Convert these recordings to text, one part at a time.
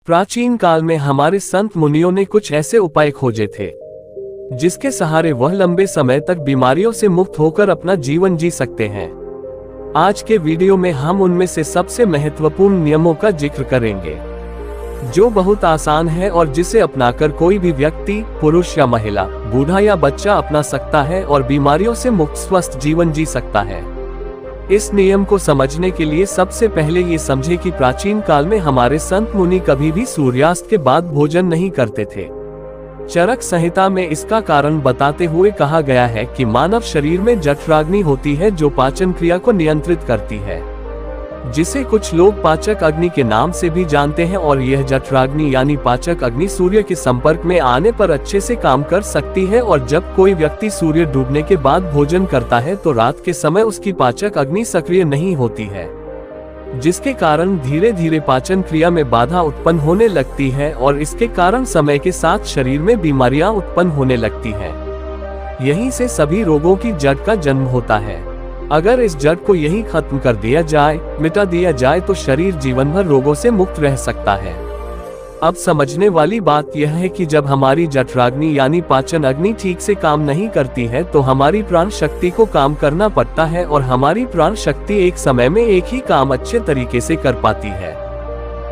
प्राचीन काल में हमारे संत मुनियों ने कुछ ऐसे उपाय खोजे थे जिसके सहारे वह लंबे समय तक बीमारियों से मुक्त होकर अपना जीवन जी सकते हैं। आज के वीडियो में हम उनमें से सबसे महत्वपूर्ण नियमों का जिक्र करेंगे जो बहुत आसान है और जिसे अपनाकर कोई भी व्यक्ति, पुरुष या महिला, बूढ़ा या बच्चा अपना सकता है और बीमारियों से मुक्त स्वस्थ जीवन जी सकता है। इस नियम को समझने के लिए सबसे पहले ये समझे कि प्राचीन काल में हमारे संत मुनि कभी भी सूर्यास्त के बाद भोजन नहीं करते थे। चरक संहिता में इसका कारण बताते हुए कहा गया है कि मानव शरीर में जठराग्नि होती है जो पाचन क्रिया को नियंत्रित करती है, जिसे कुछ लोग पाचक अग्नि के नाम से भी जानते हैं। और यह जठराग्नि यानी पाचक अग्नि सूर्य के संपर्क में आने पर अच्छे से काम कर सकती है। और जब कोई व्यक्ति सूर्य डूबने के बाद भोजन करता है तो रात के समय उसकी पाचक अग्नि सक्रिय नहीं होती है, जिसके कारण धीरे धीरे पाचन क्रिया में बाधा उत्पन्न होने लगती है और इसके कारण समय के साथ शरीर में बीमारियां उत्पन्न होने लगती हैं। यहीं से सभी रोगों की जड़ का जन्म होता है। अगर इस जड़ को यही खत्म कर दिया जाए, मिटा दिया जाए तो शरीर जीवन भर रोगों से मुक्त रह सकता है। अब समझने वाली बात यह है कि जब हमारी जठराग्नि यानी पाचन अग्नि ठीक से काम नहीं करती है तो हमारी प्राण शक्ति को काम करना पड़ता है और हमारी प्राण शक्ति एक समय में एक ही काम अच्छे तरीके से कर पाती है।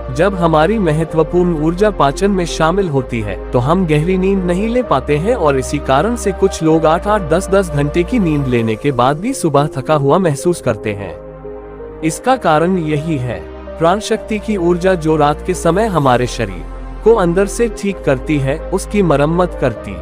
जब हमारी महत्वपूर्ण ऊर्जा पाचन में शामिल होती है तो हम गहरी नींद नहीं ले पाते हैं और इसी कारण से कुछ लोग 8-8, 10-10 घंटे की नींद लेने के बाद भी सुबह थका हुआ महसूस करते हैं। इसका कारण यही है, प्राण शक्ति की ऊर्जा जो रात के समय हमारे शरीर को अंदर से ठीक करती है, उसकी मरम्मत करती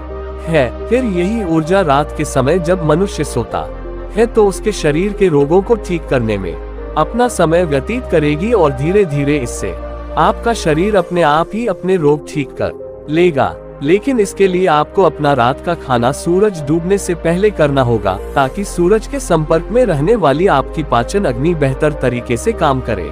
है। फिर यही ऊर्जा रात के समय जब मनुष्य सोता है तो उसके शरीर के रोगों को ठीक करने में अपना समय व्यतीत करेगी और धीरे धीरे इससे आपका शरीर अपने आप ही अपने रोग ठीक कर लेगा। लेकिन इसके लिए आपको अपना रात का खाना सूरज डूबने से पहले करना होगा ताकि सूरज के संपर्क में रहने वाली आपकी पाचन अग्नि बेहतर तरीके से काम करे।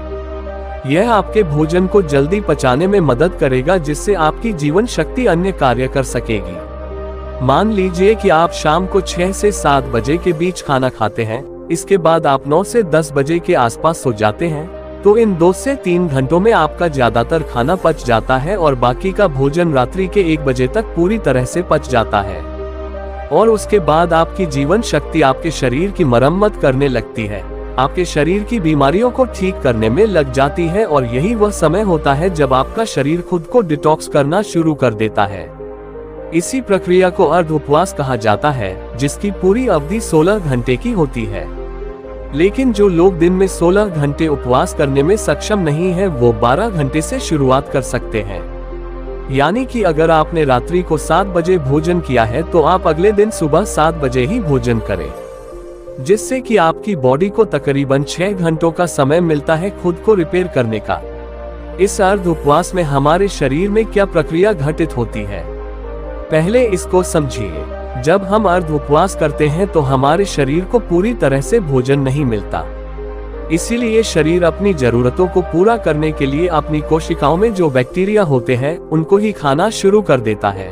यह आपके भोजन को जल्दी पचाने में मदद करेगा जिससे आपकी जीवन शक्ति अन्य कार्य कर सकेगी। मान लीजिए कि आप शाम को 6 से 7 बजे के बीच खाना खाते हैं, इसके बाद आप 9 से 10 बजे के आसपास सो जाते हैं, तो इन 2 से 3 घंटों में आपका ज्यादातर खाना पच जाता है और बाकी का भोजन रात्रि के 1 बजे तक पूरी तरह से पच जाता है। और उसके बाद आपकी जीवन शक्ति आपके शरीर की मरम्मत करने लगती है, आपके शरीर की बीमारियों को ठीक करने में लग जाती है। और यही वह समय होता है जब आपका शरीर खुद को डिटॉक्स करना शुरू कर देता है। इसी प्रक्रिया को अर्ध उपवास कहा जाता है, जिसकी पूरी अवधि 16 घंटे की होती है। लेकिन जो लोग दिन में 16 घंटे उपवास करने में सक्षम नहीं है वो 12 घंटे से शुरुआत कर सकते हैं। यानी कि अगर आपने रात्रि को 7 बजे भोजन किया है तो आप अगले दिन सुबह 7 बजे ही भोजन करें, जिससे कि आपकी बॉडी को तकरीबन 6 घंटों का समय मिलता है खुद को रिपेयर करने का। इस अर्ध उपवास में हमारे शरीर में क्या प्रक्रिया घटित होती है, पहले इसको समझिए। जब हम अर्ध उपवास करते हैं तो हमारे शरीर को पूरी तरह से भोजन नहीं मिलता, इसीलिए शरीर अपनी जरूरतों को पूरा करने के लिए अपनी कोशिकाओं में जो बैक्टीरिया होते हैं उनको ही खाना शुरू कर देता है।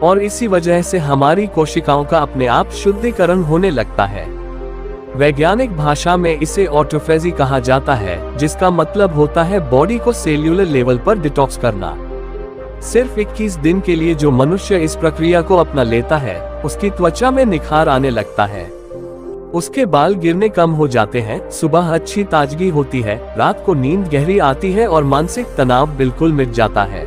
और इसी वजह से हमारी कोशिकाओं का अपने आप शुद्धिकरण होने लगता है। वैज्ञानिक भाषा में इसे ऑटोफेजी कहा जाता है, जिसका मतलब होता है बॉडी को सेल्यूलर लेवल पर डिटॉक्स करना। सिर्फ 21 दिन के लिए जो मनुष्य इस प्रक्रिया को अपना लेता है उसकी त्वचा में निखार आने लगता है, उसके बाल गिरने कम हो जाते हैं, सुबह अच्छी ताजगी होती है, रात को नींद गहरी आती है और मानसिक तनाव बिल्कुल मिट जाता है।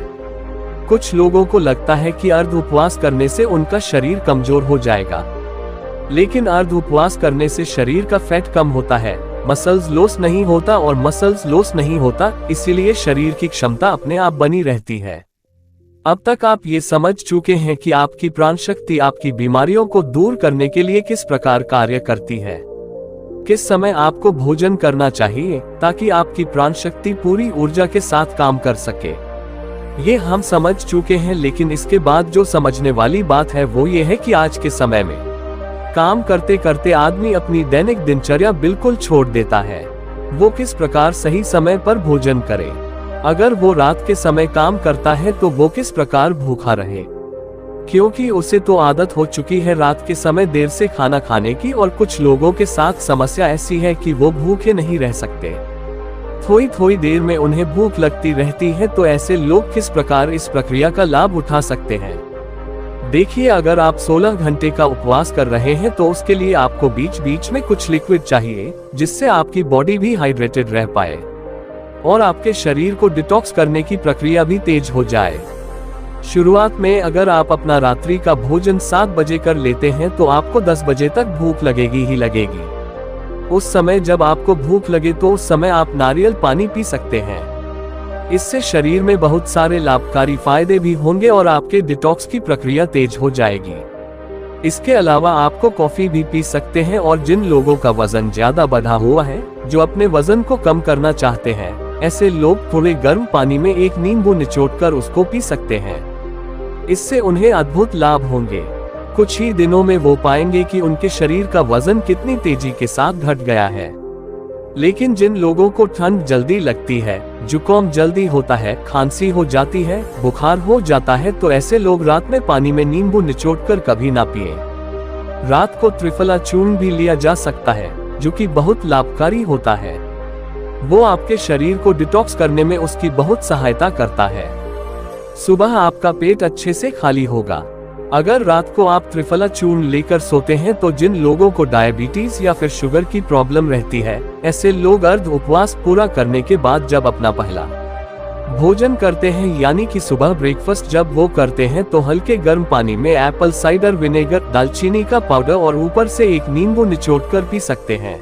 कुछ लोगों को लगता है कि अर्ध उपवास करने से उनका शरीर कमजोर हो जाएगा, लेकिन अर्ध उपवास करने से शरीर का फैट कम होता है, मसल्स लॉस नहीं होता और मसल्स लॉस नहीं होता, इसीलिए शरीर की क्षमता अपने आप बनी रहती है। अब तक आप ये समझ चुके हैं कि आपकी प्राण शक्ति आपकी बीमारियों को दूर करने के लिए किस प्रकार कार्य करती है, किस समय आपको भोजन करना चाहिए ताकि आपकी प्राण शक्ति पूरी ऊर्जा के साथ काम कर सके। ये हम समझ चुके हैं, लेकिन इसके बाद जो समझने वाली बात है वो ये है कि आज के समय में काम करते करते आदमी अपनी दैनिक दिनचर्या बिल्कुल छोड़ देता है। वो किस प्रकार सही समय पर भोजन करे, अगर वो रात के समय काम करता है तो वो किस प्रकार भूखा रहे, क्योंकि उसे तो आदत हो चुकी है रात के समय देर से खाना खाने की। और कुछ लोगों के साथ समस्या ऐसी है कि वो भूखे नहीं रह सकते, थोड़ी थोड़ी देर में उन्हें भूख लगती रहती है, तो ऐसे लोग किस प्रकार इस प्रक्रिया का लाभ उठा सकते हैं। देखिए, अगर आप 16 घंटे का उपवास कर रहे हैं तो उसके लिए आपको बीच बीच में कुछ लिक्विड चाहिए, जिससे आपकी बॉडी भी हाइड्रेटेड रह पाए और आपके शरीर को डिटॉक्स करने की प्रक्रिया भी तेज हो जाए। शुरुआत में अगर आप अपना रात्रि का भोजन 7 बजे कर लेते हैं तो आपको 10 बजे तक भूख लगेगी ही लगेगी। उस समय जब आपको भूख लगे तो उस समय आप नारियल पानी पी सकते हैं। इससे शरीर में बहुत सारे लाभकारी फायदे भी होंगे और आपके डिटॉक्स की प्रक्रिया तेज हो जाएगी। इसके अलावा आपको कॉफी भी पी सकते हैं, और जिन लोगों का वजन ज्यादा बढ़ा हुआ है, जो अपने वजन को कम करना चाहते हैं, ऐसे लोग थोड़े गर्म पानी में एक नींबू निचोड़कर उसको पी सकते हैं। इससे उन्हें अद्भुत लाभ होंगे। कुछ ही दिनों में वो पाएंगे कि उनके शरीर का वजन कितनी तेजी के साथ घट गया है। लेकिन जिन लोगों को ठंड जल्दी लगती है, जुकाम जल्दी होता है, खांसी हो जाती है, बुखार हो जाता है, तो ऐसे लोग रात में पानी में नींबू निचोड़कर कभी ना पिए। रात को त्रिफला चूर्ण भी लिया जा सकता है, जो कि बहुत लाभकारी होता है। वो आपके शरीर को डिटॉक्स करने में उसकी बहुत सहायता करता है। सुबह आपका पेट अच्छे से खाली होगा। अगर रात को आप त्रिफला चूर्ण लेकर सोते हैं तो जिन लोगों को डायबिटीज या फिर शुगर की प्रॉब्लम रहती है, ऐसे लोग अर्ध उपवास पूरा करने के बाद जब अपना पहला भोजन करते हैं, यानी कि सुबह ब्रेकफास्ट जब वो करते हैं, तो हल्के गर्म पानी में एप्पल साइडर विनेगर, दालचीनी का पाउडर और ऊपर से एक नींबू निचोड़कर पी सकते हैं।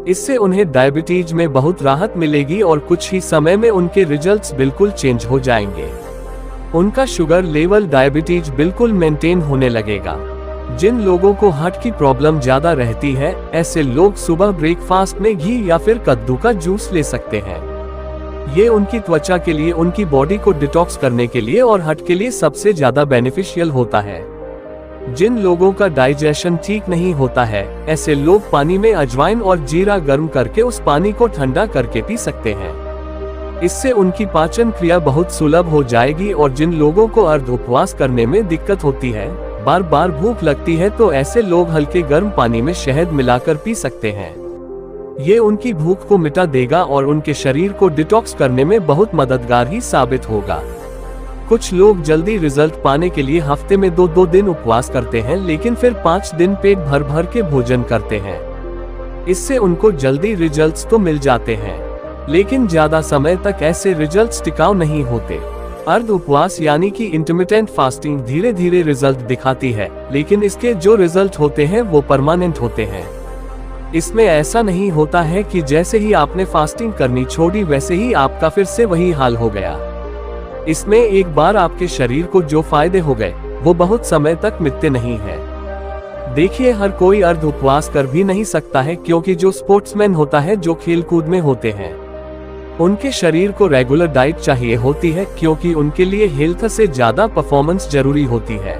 इससे उन्हें डायबिटीज में बहुत राहत मिलेगी और कुछ ही समय में उनके रिजल्ट्स बिल्कुल चेंज हो जाएंगे। उनका शुगर लेवल, डायबिटीज बिल्कुल मेंटेन होने लगेगा। जिन लोगों को हार्ट की प्रॉब्लम ज्यादा रहती है, ऐसे लोग सुबह ब्रेकफास्ट में घी या फिर कद्दू का जूस ले सकते हैं। ये उनकी त्वचा के लिए, उनकी बॉडी को डिटॉक्स करने के लिए और हार्ट के लिए सबसे ज्यादा बेनिफिशियल होता है। जिन लोगों का डाइजेशन ठीक नहीं होता है, ऐसे लोग पानी में अजवाइन और जीरा गर्म करके उस पानी को ठंडा करके पी सकते हैं। इससे उनकी पाचन क्रिया बहुत सुलभ हो जाएगी। और जिन लोगों को अर्ध उपवास करने में दिक्कत होती है, बार बार भूख लगती है, तो ऐसे लोग हल्के गर्म पानी में शहद मिलाकर पी सकते हैं। ये उनकी भूख को मिटा देगा और उनके शरीर को डिटॉक्स करने में बहुत मददगार ही साबित होगा। कुछ लोग जल्दी रिजल्ट पाने के लिए हफ्ते में 2 दिन उपवास करते हैं, लेकिन फिर 5 दिन पेट भर भर के भोजन करते हैं। इससे उनको जल्दी रिजल्ट्स तो मिल जाते हैं, लेकिन ज्यादा समय तक ऐसे रिजल्ट्स टिकाऊ नहीं होते। अर्ध उपवास यानी कि इंटरमिटेंट फास्टिंग धीरे धीरे रिजल्ट दिखाती है, लेकिन इसके जो रिजल्ट होते हैं वो परमानेंट होते हैं। इसमें ऐसा नहीं होता है कि जैसे ही आपने फास्टिंग करनी छोड़ी वैसे ही आपका फिर से वही हाल हो गया। इसमें एक बार आपके शरीर को जो फायदे हो गए वो बहुत समय तक मिटते नहीं है। देखिए, हर कोई अर्ध उपवास कर भी नहीं सकता है, क्योंकि जो स्पोर्ट्समैन होता है, जो खेल कूद में होते हैं, उनके शरीर को रेगुलर डाइट चाहिए होती है, क्योंकि उनके लिए हेल्थ से ज्यादा परफॉर्मेंस जरूरी होती है।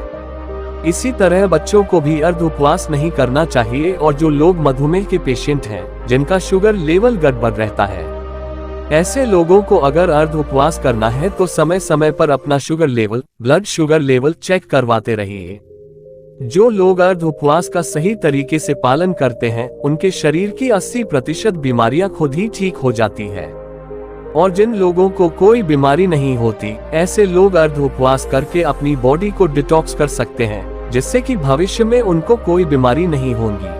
इसी तरह बच्चों को भी अर्ध उपवास नहीं करना चाहिए, और जो लोग मधुमेह के पेशेंट हैं, जिनका शुगर लेवल गड़बड़ रहता है, ऐसे लोगों को अगर अर्ध उपवास करना है तो समय समय पर अपना sugar level, blood sugar level check करवाते रहिए। जो लोग अर्ध उपवास का सही तरीके से पालन करते हैं, उनके शरीर की 80% बीमारियां खुद ही ठीक हो जाती है। और जिन लोगों को कोई बीमारी नहीं होती, ऐसे लोग अर्ध उपवास करके अपनी बॉडी को डिटॉक्स कर सकते हैं, जिससे कि भविष्य में उनको कोई बीमारी नहीं होगी।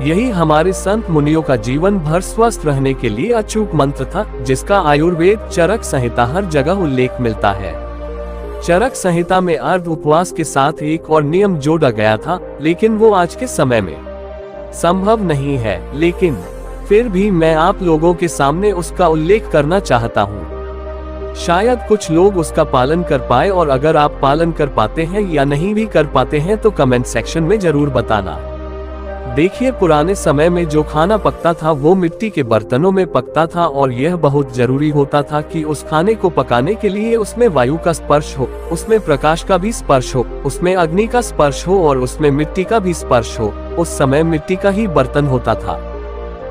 यही हमारे संत मुनियों का जीवन भर स्वस्थ रहने के लिए अचूक मंत्र था, जिसका आयुर्वेद चरक संहिता हर जगह उल्लेख मिलता है। चरक संहिता में अर्ध उपवास के साथ एक और नियम जोड़ा गया था, लेकिन वो आज के समय में संभव नहीं है। लेकिन फिर भी मैं आप लोगों के सामने उसका उल्लेख करना चाहता हूँ। शायद कुछ लोग उसका पालन कर पाए, और अगर आप पालन कर पाते हैं या नहीं भी कर पाते हैं तो कमेंट सेक्शन में जरूर बताना। देखिए, पुराने समय में जो खाना पकता था वो मिट्टी के बर्तनों में पकता था, और यह बहुत जरूरी होता था कि उस खाने को पकाने के लिए उसमें वायु का स्पर्श हो, उसमें प्रकाश का भी स्पर्श हो, उसमें अग्नि का स्पर्श हो और उसमें मिट्टी का भी स्पर्श हो। उस समय मिट्टी का ही बर्तन होता था।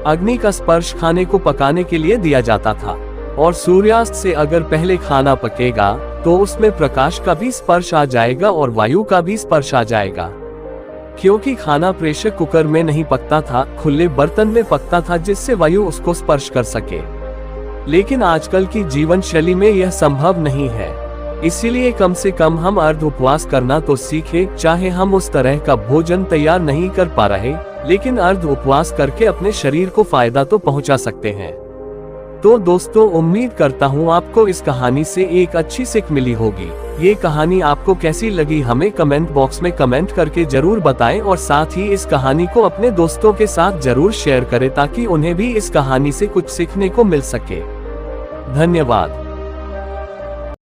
अग्नि का स्पर्श खाने को पकाने के लिए दिया जाता था, और सूर्यास्त से अगर पहले खाना पकेगा तो उसमें प्रकाश का भी स्पर्श आ जाएगा और वायु का भी स्पर्श आ जाएगा। क्योंकि खाना प्रेशर कुकर में नहीं पकता था, खुले बर्तन में पकता था, जिससे वायु उसको स्पर्श कर सके। लेकिन आजकल की जीवन शैली में यह संभव नहीं है। इसीलिए कम से कम हम अर्ध उपवास करना तो सीखें। चाहे हम उस तरह का भोजन तैयार नहीं कर पा रहे, लेकिन अर्ध उपवास करके अपने शरीर को फायदा तो पहुंचा सकते हैं। तो दोस्तों, उम्मीद करता हूं आपको इस कहानी से एक अच्छी सीख मिली होगी। ये कहानी आपको कैसी लगी हमें कमेंट बॉक्स में कमेंट करके जरूर बताएं, और साथ ही इस कहानी को अपने दोस्तों के साथ जरूर शेयर करें ताकि उन्हें भी इस कहानी से कुछ सीखने को मिल सके। धन्यवाद।